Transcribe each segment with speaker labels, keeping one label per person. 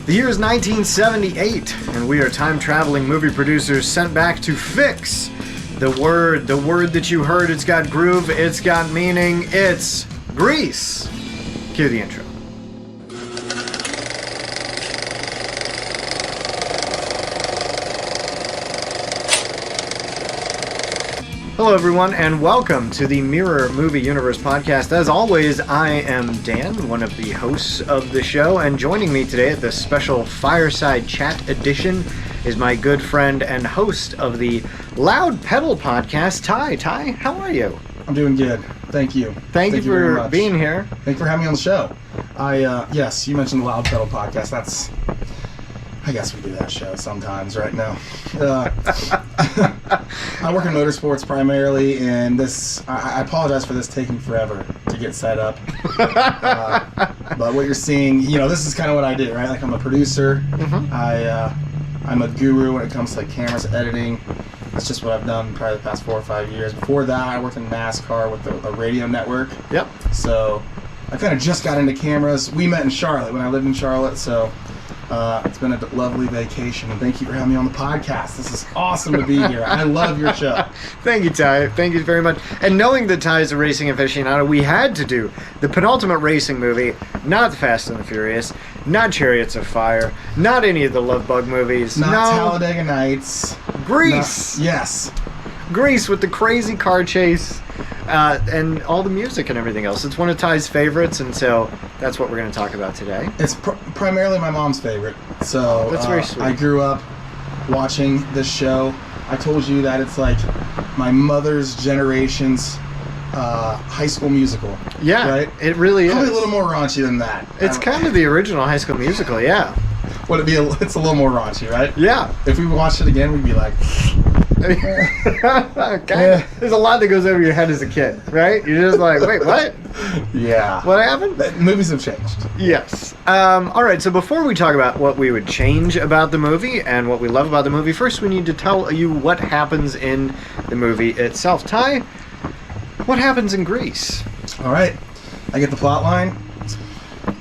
Speaker 1: The year is 1978, and we are time-traveling movie producers sent back to fix the word that you heard. It's got groove, it's got meaning, it's Grease. Cue the intro. Hello everyone, and welcome to the Mirror Movie Universe podcast. As always, I am Dan, one of the hosts of the show, and joining me today at this special Fireside Chat edition is my good friend and host of the Loud Pedal podcast, Ty. Ty, how are you?
Speaker 2: I'm doing good. Thank you.
Speaker 1: Thank you for being here.
Speaker 2: Thank you for having me on the show. Yes, you mentioned the Loud Pedal podcast. I guess we do that show sometimes right now. I work in motorsports primarily, and I apologize for this taking forever to get set up. But what you're seeing, this is kind of what I do, right? Like, I'm a producer. Mm-hmm. I'm a guru when it comes to cameras, editing. That's just what I've done probably the past 4 or 5 years. Before that, I worked in NASCAR with a radio network. Yep. So I kind of just got into cameras. We met in Charlotte when I lived in Charlotte, so... it's been a lovely vacation, and thank you for having me on the podcast. This is awesome to be here. I love your show.
Speaker 1: Thank you, Ty. Thank you very much. And knowing that Ty is a racing aficionado, we had to do the penultimate racing movie, not The Fast and the Furious, not Chariots of Fire, not any of the Love Bug movies.
Speaker 2: Not Talladega Nights.
Speaker 1: Grease.
Speaker 2: Yes. Grease
Speaker 1: with the crazy car chase. And all the music and everything else. It's one of Ty's favorites, and so that's what we're going to talk about today.
Speaker 2: It's primarily my mom's favorite. So
Speaker 1: that's very sweet.
Speaker 2: I grew up watching this show. I told you that it's like my mother's generation's High School Musical.
Speaker 1: Yeah,
Speaker 2: right?
Speaker 1: It really is.
Speaker 2: Probably a little more raunchy than that.
Speaker 1: It's kind of the original High School Musical, yeah.
Speaker 2: Would it be? It's a little more raunchy, right?
Speaker 1: Yeah.
Speaker 2: If we watched it again, we'd be like...
Speaker 1: Okay. There's a lot that goes over your head as a kid, right? You're just like, wait, what?
Speaker 2: Yeah.
Speaker 1: What happened?
Speaker 2: Movies have changed.
Speaker 1: Yes. All right, so before we talk about what we would change about the movie and what we love about the movie, first we need to tell you what happens in the movie itself. Ty, what happens in Grease?
Speaker 2: All right. I get the plot line.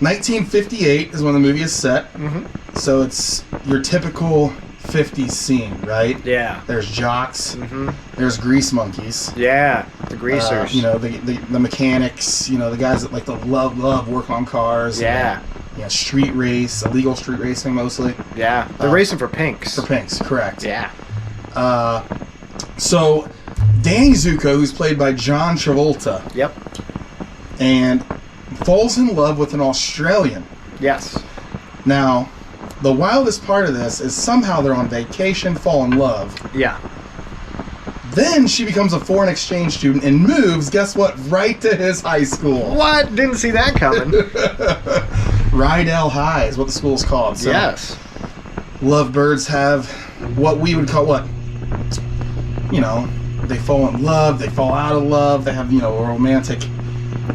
Speaker 2: 1958 is when the movie is set. Mm-hmm. So it's your typical 50s scene, right?
Speaker 1: Yeah.
Speaker 2: There's jocks.
Speaker 1: Mm-hmm.
Speaker 2: There's grease monkeys.
Speaker 1: Yeah, the greasers.
Speaker 2: The mechanics. The guys that like to love work on cars.
Speaker 1: Yeah.
Speaker 2: Street race, illegal street racing mostly.
Speaker 1: Yeah, they're racing for pinks.
Speaker 2: For pinks, correct.
Speaker 1: Yeah.
Speaker 2: So Danny Zuko, who's played by John Travolta.
Speaker 1: Yep.
Speaker 2: And falls in love with an Australian.
Speaker 1: Yes.
Speaker 2: Now, the wildest part of this is somehow they're on vacation, fall in love.
Speaker 1: Yeah.
Speaker 2: Then she becomes a foreign exchange student and moves, guess what, right to his high school.
Speaker 1: What? Didn't see that coming.
Speaker 2: Rydell High is what the school's called. So
Speaker 1: yes.
Speaker 2: Lovebirds have what we would call they fall in love, they fall out of love, they have, a romantic...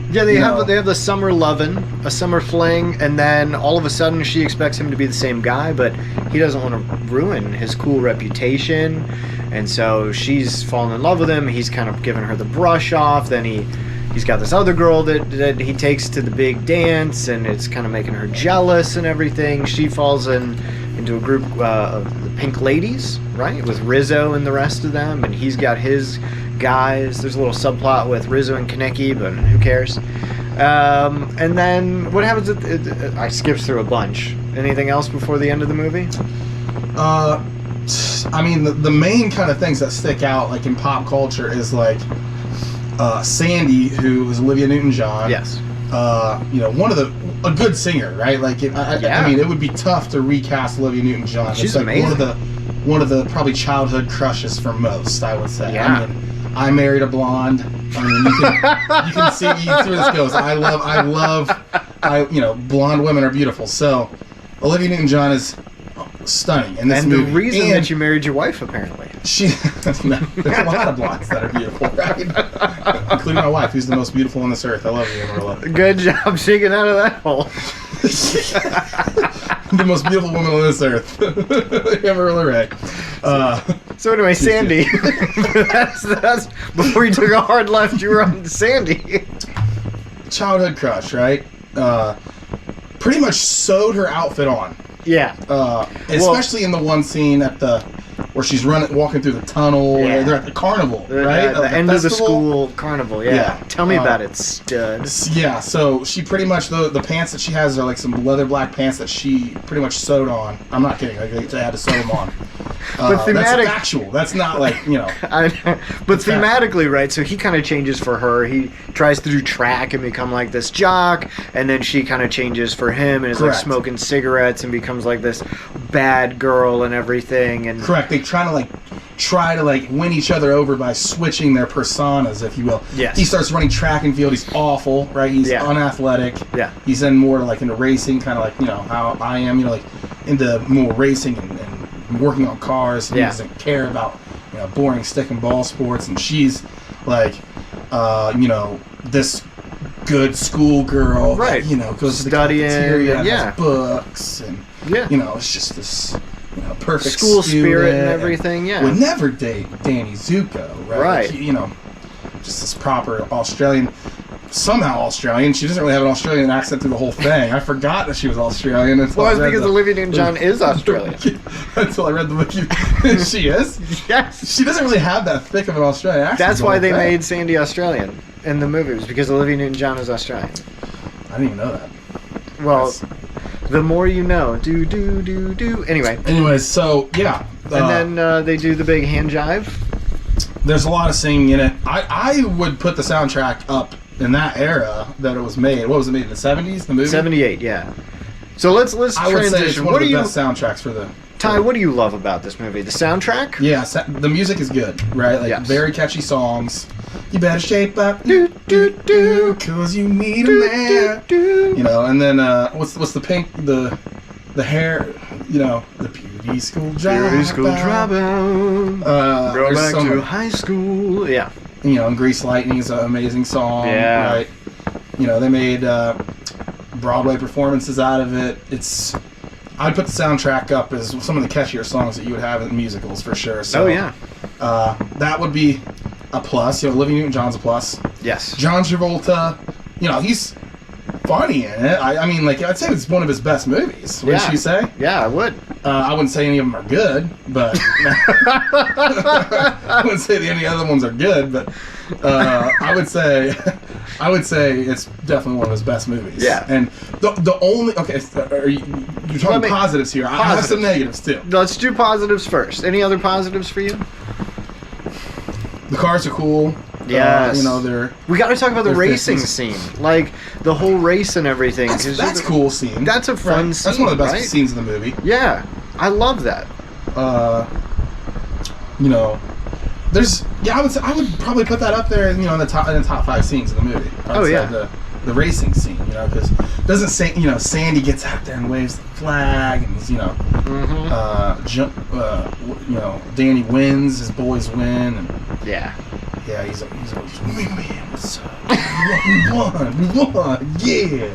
Speaker 1: Yeah, they have the summer lovin', a summer fling, and then all of a sudden she expects him to be the same guy, but he doesn't want to ruin his cool reputation, and so she's fallen in love with him. He's kind of giving her the brush off. Then he's got this other girl that he takes to the big dance, and it's kind of making her jealous and everything. She falls into a group of the Pink Ladies, right, with Rizzo and the rest of them, and he's got his guys. There's a little subplot with Rizzo and Kaneki, but who cares? And then what happens? I skipped through a bunch. Anything else before the end of the movie?
Speaker 2: The main kind of things that stick out, like in pop culture, is like Sandy, who is Olivia Newton-John.
Speaker 1: Yes.
Speaker 2: A good singer, right? Like, it would be tough to recast Olivia Newton-John.
Speaker 1: She's
Speaker 2: like
Speaker 1: amazing.
Speaker 2: One of the probably childhood crushes for most, I would say.
Speaker 1: Yeah.
Speaker 2: I married a blonde. You can see where this goes. Blonde women are beautiful. So, Olivia Newton-John is stunning in this movie.
Speaker 1: And the reason that you married your wife, apparently.
Speaker 2: There's a lot of blondes that are beautiful, right? Including my wife, who's the most beautiful on this earth. I love you, Amarillo.
Speaker 1: Good job shaking out of that hole.
Speaker 2: The most beautiful woman on this earth. Amarillo Ray.
Speaker 1: So anyway, Sandy. that's before you took a hard left, you were on Sandy.
Speaker 2: Childhood crush, right? Pretty much sewed her outfit on.
Speaker 1: Yeah.
Speaker 2: Especially in the one scene where she's walking through the tunnel.
Speaker 1: Yeah.
Speaker 2: They're at the carnival, right?
Speaker 1: The end
Speaker 2: festival.
Speaker 1: of the school carnival. Yeah. Tell me about it, stud.
Speaker 2: Yeah. So she pretty much the pants that she has are like some leather black pants that she pretty much sewed on. I'm not kidding. Like, they had to sew them on.
Speaker 1: But
Speaker 2: that's factual. That's not like, you know.
Speaker 1: But thematically, right? So he kind of changes for her. He tries to do track and become like this jock, and then she kind of changes for him and is like smoking cigarettes and becomes like this bad girl and everything. And
Speaker 2: correct. They try to win each other over by switching their personas, if you will.
Speaker 1: Yes.
Speaker 2: He starts running track and field. He's awful, right? He's unathletic. Yeah. He's then more like into racing, kind of like, you know, how I am, you know, like into more racing and working on cars. He doesn't care about, you know, boring stick and ball sports. And she's like, you know, this good school girl,
Speaker 1: right?
Speaker 2: That, you know, goes
Speaker 1: studying,
Speaker 2: to the cafeteria, and has books, and you know, it's just this, you know, perfect
Speaker 1: school spirit and everything. Yeah,
Speaker 2: would never date Danny Zuko, right?
Speaker 1: Right.
Speaker 2: Like, you know, just this proper Australian. Somehow Australian. She doesn't really have an Australian accent through the whole thing. I forgot that she was Australian.
Speaker 1: Well, it's because Olivia Newton-John is Australian.
Speaker 2: Until I read the book. She is?
Speaker 1: Yes.
Speaker 2: She doesn't really have that thick of an Australian accent.
Speaker 1: That's why they made Sandy Australian in the movie. It was because Olivia Newton-John is Australian.
Speaker 2: I didn't even know that.
Speaker 1: Well, the more you know. Anyway.
Speaker 2: Anyways, so, yeah.
Speaker 1: And then they do the big hand jive.
Speaker 2: There's a lot of singing in it. I would put the soundtrack up in that era that it was made. What was it made in the 70s? The movie?
Speaker 1: 78, yeah. So let's transition.
Speaker 2: I would say it's one of the best soundtracks for the...
Speaker 1: Ty, what do you love about this movie? The soundtrack?
Speaker 2: Yeah, the music is good, right? Like very catchy songs. You better shape up, cause you need a man. You know, and then what's the pink the hair? You know, the beauty school dropout.
Speaker 1: Beauty school dropout. Go back to high school. Yeah.
Speaker 2: You know, and Grease Lightning is an amazing song.
Speaker 1: Yeah.
Speaker 2: Right. You know, they made Broadway performances out of it. I'd put the soundtrack up as some of the catchier songs that you would have in musicals for sure. So, that would be a plus. You know, Olivia Newton-John's a plus.
Speaker 1: Yes.
Speaker 2: John Travolta, you know, he's funny in it. I mean, like, I'd say it's one of his best movies. Wouldn't you say?
Speaker 1: Yeah, I would.
Speaker 2: I wouldn't say any of them are good, but I wouldn't say any other ones are good, but I would say it's definitely one of his best movies.
Speaker 1: Yeah.
Speaker 2: And the only you're talking positives here. I have some negatives too.
Speaker 1: Let's do positives first. Any other positives for you?
Speaker 2: The cars are cool.
Speaker 1: Yes.
Speaker 2: You know,
Speaker 1: we got to talk about the racing scene, like the whole race and everything.
Speaker 2: That's a cool scene.
Speaker 1: That's a fun scene.
Speaker 2: That's one of the best scenes in the movie.
Speaker 1: Yeah, I love that.
Speaker 2: You know, I would probably put that up there. You know, in the top 5 scenes of the movie. The racing scene. You know, because doesn't say, you know, Sandy gets out there and waves the flag, and he's, you know, you know, Danny wins, his boys win, and yeah, he's always, man, what's up? We won, yeah.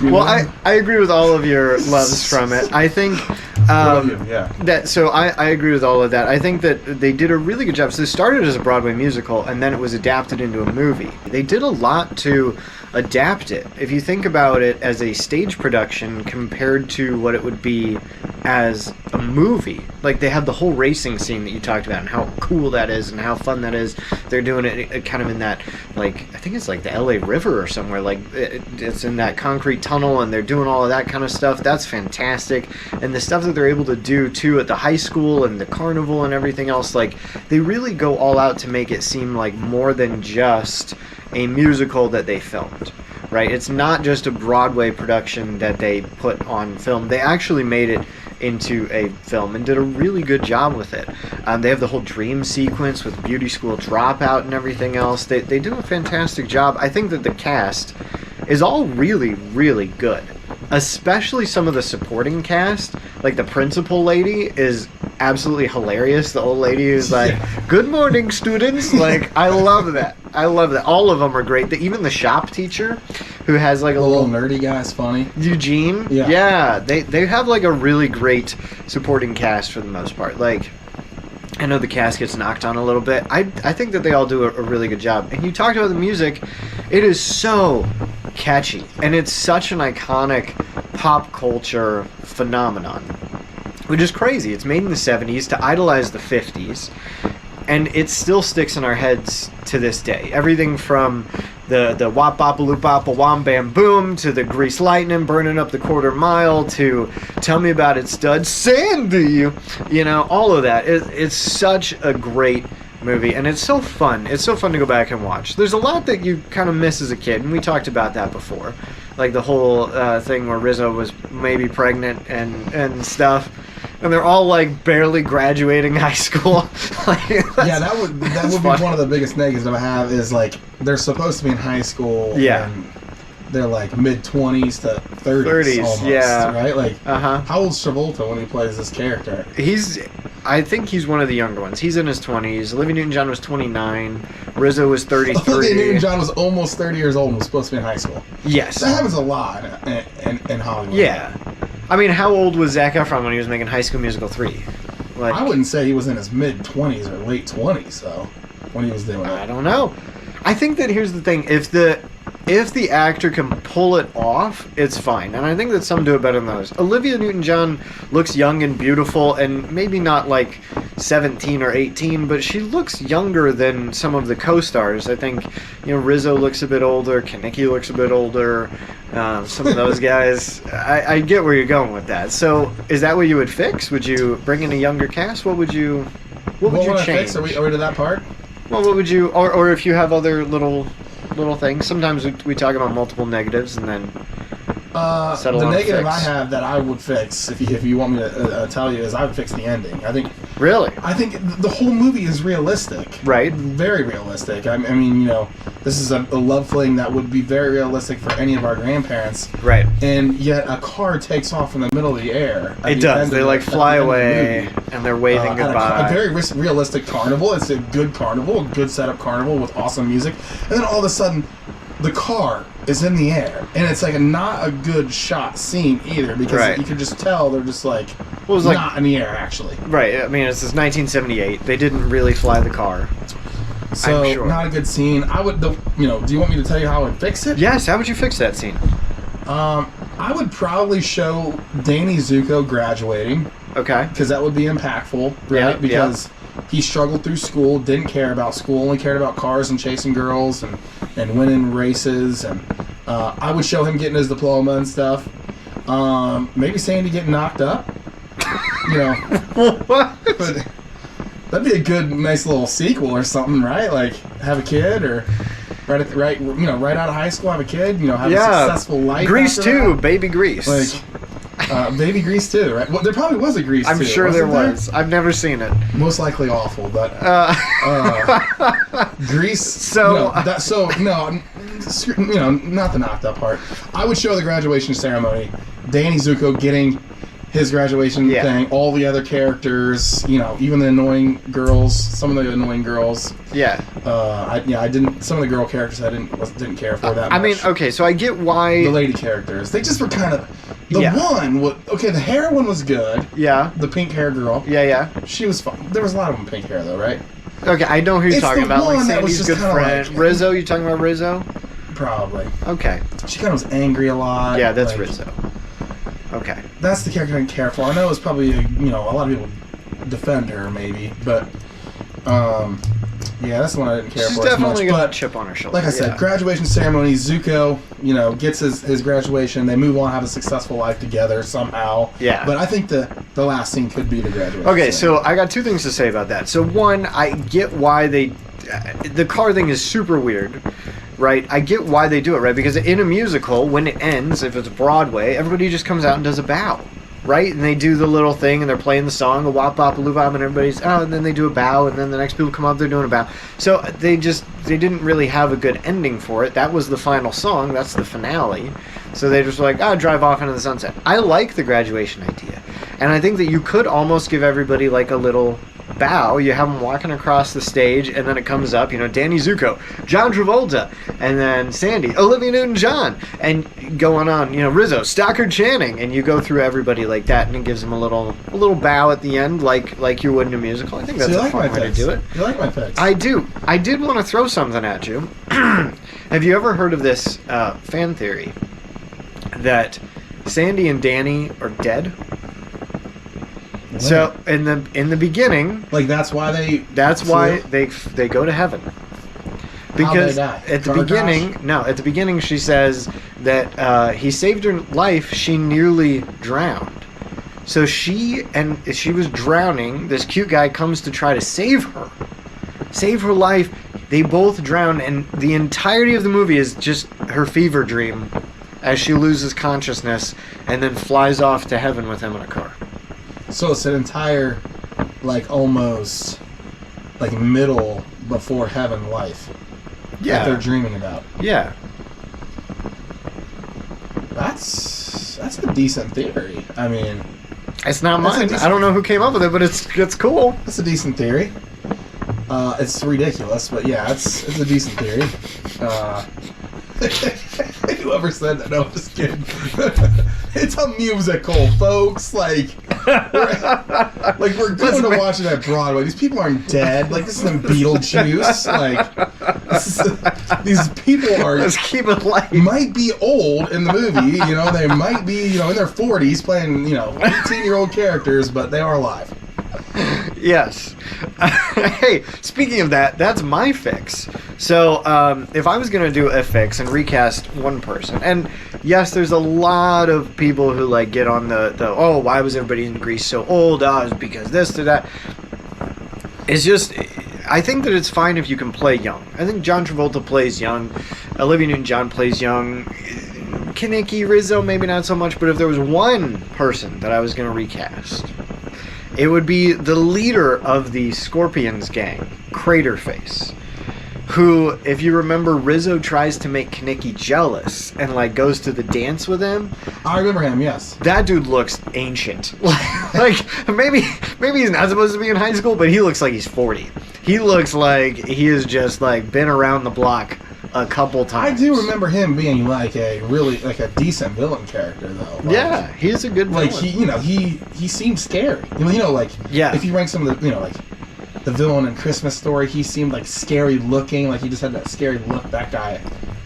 Speaker 1: Well, I agree with all of your loves from it. I think I agree with all of that. I think that they did a really good job. So they started as a Broadway musical, and then it was adapted into a movie. They did a lot to adapt it. If you think about it as a stage production compared to what it would be as a movie, like they have the whole racing scene that you talked about and how cool that is and how fun that is. They're doing it kind of in that, like, I think it's like the LA River or somewhere, like it's in that concrete tunnel, and they're doing all of that kind of stuff. That's fantastic. And the stuff that they're able to do too at the high school and the carnival and everything else, like they really go all out to make it seem like more than just a musical that they filmed, right? It's not just a Broadway production that they put on film. They actually made it into a film and did a really good job with it. They have the whole dream sequence with Beauty School Dropout and everything else. They do a fantastic job. I think that the cast is all really, really good. Especially some of the supporting cast. Like the principal lady is absolutely hilarious. The old lady who's like, "Good morning, students." Like, I love that. I love that. All of them are great. Even the shop teacher, who has like a
Speaker 2: little nerdy guy, is funny.
Speaker 1: Eugene. Yeah. They have like a really great supporting cast for the most part. Like, I know the cast gets knocked on a little bit. I think that they all do a really good job. And you talked about the music. It is so catchy, and it's such an iconic pop culture phenomenon, which is crazy. It's made in the 70s to idolize the 50s, and it still sticks in our heads to this day. Everything from the wop bop loop bop wham bam boom to the Grease Lightning burning up the quarter mile to Tell Me About It Stud Sandy, you know, all of that. It's such a great movie, and it's so fun. It's so fun to go back and watch. There's a lot that you kind of miss as a kid, and we talked about that before, like the whole thing where Rizzo was maybe pregnant and stuff. And they're all like barely graduating high school.
Speaker 2: Yeah, that would be one of the biggest negatives I have is like they're supposed to be in high school.
Speaker 1: Yeah.
Speaker 2: And they're like mid-20s to 30s almost,
Speaker 1: yeah.
Speaker 2: Right? Like, how old's Travolta when he plays this character?
Speaker 1: I think he's one of the younger ones. He's in his 20s. Olivia Newton-John was 29. Rizzo was 33.
Speaker 2: Olivia Newton-John was almost 30 years old and was supposed to be in high school.
Speaker 1: Yes.
Speaker 2: That happens a lot in Hollywood.
Speaker 1: Yeah. I mean, how old was Zac Efron when he was making High School Musical 3? Like,
Speaker 2: I wouldn't say he was in his mid-20s or late 20s, though, when he was doing it.
Speaker 1: I don't know. I think that here's the thing. If the actor can pull it off, it's fine. And I think that some do it better than others. Olivia Newton-John looks young and beautiful, and maybe not like 17 or 18, but she looks younger than some of the co-stars. I think, you know, Rizzo looks a bit older, Kaneki looks a bit older, some of those guys. I get where you're going with that. So is that what you would fix? Would you bring in a younger cast? What would you change?
Speaker 2: Fix? Are we to that part?
Speaker 1: Well, what would you, or if you have other little things. Sometimes we talk about multiple negatives and then settle
Speaker 2: the
Speaker 1: on
Speaker 2: negative
Speaker 1: a fix.
Speaker 2: I have that I would fix, if you want me to tell you, is I would fix the ending. I think the whole movie is realistic,
Speaker 1: right?
Speaker 2: Very realistic. I mean, you know, this is a love fling that would be very realistic for any of our grandparents,
Speaker 1: right?
Speaker 2: And yet a car takes off in the middle of the air.
Speaker 1: It does. They like fly away and they're waving goodbye.
Speaker 2: A very realistic carnival. It's a good carnival, a good setup carnival with awesome music, and then all of a sudden, the car is in the air, and it's like not a good shot scene either, because you can just tell they're just like not in the air actually.
Speaker 1: Right. I mean, this is 1978. They didn't really fly the car.
Speaker 2: So
Speaker 1: I'm sure.
Speaker 2: Not a good scene. I would, do you want me to tell you how I would fix it?
Speaker 1: Yes. How would you fix that scene?
Speaker 2: I would probably show Danny Zuko graduating.
Speaker 1: Okay.
Speaker 2: Because that would be impactful, right? Because he struggled through school, didn't care about school, only cared about cars and chasing girls and winning races. And I would show him getting his diploma and stuff. Maybe Sandy getting knocked up. You know.
Speaker 1: What?
Speaker 2: But that'd be a good, nice little sequel or something, right? Like have a kid, or right out of high school, have a kid. You know, have a successful life.
Speaker 1: Grease
Speaker 2: after
Speaker 1: 2,
Speaker 2: that.
Speaker 1: Baby Grease.
Speaker 2: Like, Baby Grease 2, right? Well, there probably was a Grease 2.
Speaker 1: I'm sure there was. I've never seen it.
Speaker 2: Most likely awful, but Grease.
Speaker 1: So
Speaker 2: not the knocked up part. I would show the graduation ceremony. Danny Zuko getting his graduation thing. All the other characters, even the annoying girls. Some of the annoying girls.
Speaker 1: Yeah.
Speaker 2: I didn't. Some of the girl characters I didn't care for that much.
Speaker 1: I mean, okay, so I get why
Speaker 2: the lady characters. They just were kind of. The heroine was good.
Speaker 1: Yeah.
Speaker 2: The pink hair girl.
Speaker 1: Yeah.
Speaker 2: She was fun. There was a lot of them pink hair though, right?
Speaker 1: Okay, I know who you're talking about. Like Sandy's good friend.
Speaker 2: Like,
Speaker 1: Rizzo, you talking about Rizzo?
Speaker 2: Probably.
Speaker 1: Okay.
Speaker 2: She kind of was angry a lot.
Speaker 1: Yeah, that's Rizzo. Okay.
Speaker 2: That's the character I didn't care for. I know it's probably, a lot of people defend her maybe, but that's the one I didn't care for as much.
Speaker 1: She's definitely got a chip on her shoulder.
Speaker 2: Like I said, graduation ceremony, Zuko, gets his graduation. They move on, have a successful life together somehow. Yeah. But I think the last scene could be the graduation.
Speaker 1: Okay, so I got two things to say about that. So one, I get why the car thing is super weird. Right, I get why they do it, right? Because in a musical, when it ends, if it's Broadway, everybody just comes out and does a bow, right? And they do the little thing, and they're playing the song, a wop bop a loo bop, and everybody's and then they do a bow, and then the next people come up, they're doing a bow. So they didn't really have a good ending for it. That was the final song. That's the finale. So they just were like, drive off into the sunset. I like the graduation idea, and I think that you could almost give everybody like a little bow. You have them walking across the stage, and then it comes up, Danny Zuko, John Travolta, and then Sandy, Olivia Newton-John, and going on, Rizzo, Stockard Channing, and you go through everybody like that, and it gives them a little bow at the end, like you would in a musical. I think that's a fun way to do it.
Speaker 2: You like my picks?
Speaker 1: I do. I did want to throw something at you. Have you ever heard of this fan theory that Sandy and Danny are dead. So in the beginning,
Speaker 2: like that's why they
Speaker 1: go to heaven. Because at the beginning she says that he saved her life. She nearly drowned. So she was drowning. This cute guy comes to try to save her life. They both drown, and the entirety of the movie is just her fever dream as she loses consciousness and then flies off to heaven with him in a car.
Speaker 2: So it's an entire, like, almost, like, middle before heaven life.
Speaker 1: Yeah.
Speaker 2: That they're dreaming about.
Speaker 1: Yeah.
Speaker 2: That's a decent theory. I mean...
Speaker 1: It's not mine. I don't know who came up with it, but it's cool.
Speaker 2: That's a decent theory. It's ridiculous, but yeah, it's a decent theory. Whoever said that, no, I'm just kidding. It's a musical, folks. Like we're going to watch it at Broadway. These people aren't dead. Like, this isn't Beetlejuice. Like, these people are.
Speaker 1: Let's keep it light.
Speaker 2: Might be old in the movie. You know, they might be, you know, in their 40s playing, you know, 18-year-old characters, but they are alive.
Speaker 1: Yes. Hey, speaking of that, that's my fix. So, if I was going to do a fix and recast one person, and yes, there's a lot of people who, like, get on the oh, why was everybody in Greece so old? Oh, it's because this or that. It's just, I think that it's fine if you can play young. I think John Travolta plays young. Olivia Newton-John plays young. Kaneki, Rizzo, maybe not so much, but if there was one person that I was going to recast, it would be the leader of the Scorpions gang, Craterface, who, if you remember, Rizzo tries to make Kaneki jealous and, like, goes to the dance with him.
Speaker 2: I remember him, yes.
Speaker 1: That dude looks ancient. Like, maybe he's not supposed to be in high school, but he looks like he's 40. He looks like he has just, like, been around the block a couple times.
Speaker 2: I do remember him being like a really, like, a decent villain character, though. Like,
Speaker 1: yeah, he's a good villain.
Speaker 2: Like, he seemed scary. You know, like,
Speaker 1: yeah.
Speaker 2: If you rank some of the, you know, like, the villain in Christmas Story, he seemed, like, scary looking. Like, he just had that scary look. That guy,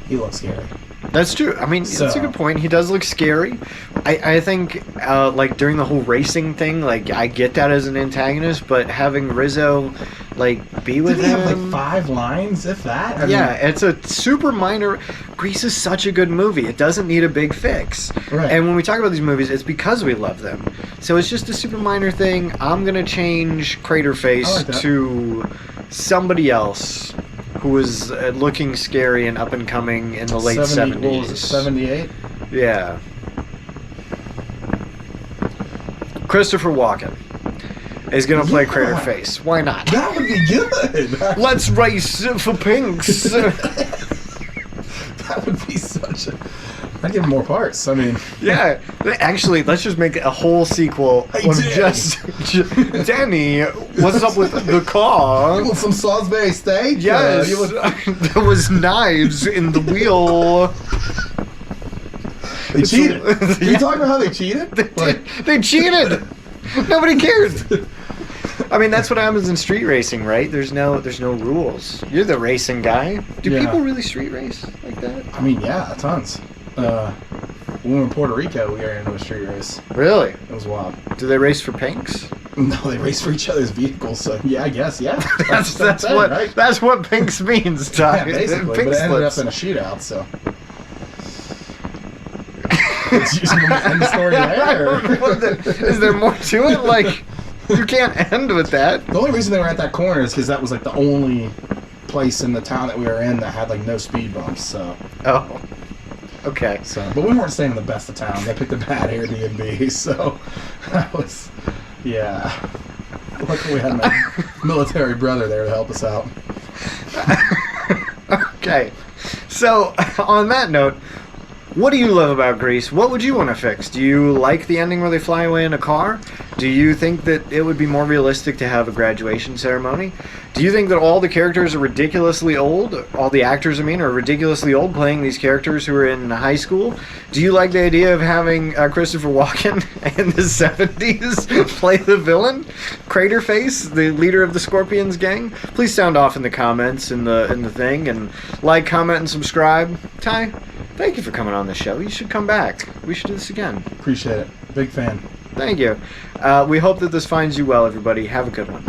Speaker 2: he looked scary.
Speaker 1: That's true. I mean, that's a good point. He does look scary. I think, like, during the whole racing thing, like, I get that as an antagonist, but having Rizzo, like, be with him...
Speaker 2: Did he have, like, 5 lines, if that? I mean,
Speaker 1: it's a super minor... Grease is such a good movie. It doesn't need a big fix.
Speaker 2: Right.
Speaker 1: And when we talk about these movies, it's because we love them. So it's just a super minor thing. I'm going to change Craterface to somebody else who was looking scary and up and coming in the late 70s.
Speaker 2: What was it, 78?
Speaker 1: Yeah. Christopher Walken is going to play Craterface. Why not?
Speaker 2: That would be good.
Speaker 1: Let's race for pinks.
Speaker 2: That would be such a... I'd give him more parts. I mean...
Speaker 1: Yeah. Actually, let's just make a whole sequel of just... Danny, what's up with the car?
Speaker 2: You want some Salisbury steak?
Speaker 1: Yes. There was knives in the wheel.
Speaker 2: They cheated. Can you talk about how they cheated?
Speaker 1: They cheated. Nobody cares. I mean, that's what happens in street racing, right? There's no rules. You're the racing guy. Do people really street race like that?
Speaker 2: I mean, yeah, tons. When we were in Puerto Rico, we ran into a street race.
Speaker 1: Really?
Speaker 2: It was wild.
Speaker 1: Do they race for pinks?
Speaker 2: No, they race for each other's vehicles. So yeah, I guess
Speaker 1: that's what pinks means, Ty.
Speaker 2: Yeah, basically. But it ended up in a shootout. So. It's usually the end story there.
Speaker 1: Is there more to it? Like, you can't end with that.
Speaker 2: The only reason they were at that corner is because that was, like, the only place in the town that we were in that had, like, no speed bumps. So.
Speaker 1: Oh. Okay.
Speaker 2: So, but we weren't staying in the best of town. They picked a bad Airbnb, so that was, yeah. Luckily, we had my military brother there to help us out.
Speaker 1: Okay. So, on that note, what do you love about Grease? What would you want to fix? Do you like the ending where they fly away in a car? Do you think that it would be more realistic to have a graduation ceremony? Do you think that all the characters are ridiculously old? All the actors, I mean, are ridiculously old playing these characters who are in high school? Do you like the idea of having Christopher Walken in the 70s play the villain? Craterface, the leader of the Scorpions gang? Please sound off in the comments in the thing, and like, comment, and subscribe. Ty, Thank you for coming on the show. You should come back. We should do this again.
Speaker 2: Appreciate it. Big fan.
Speaker 1: Thank you. We hope that this finds you well, everybody. Have a good one.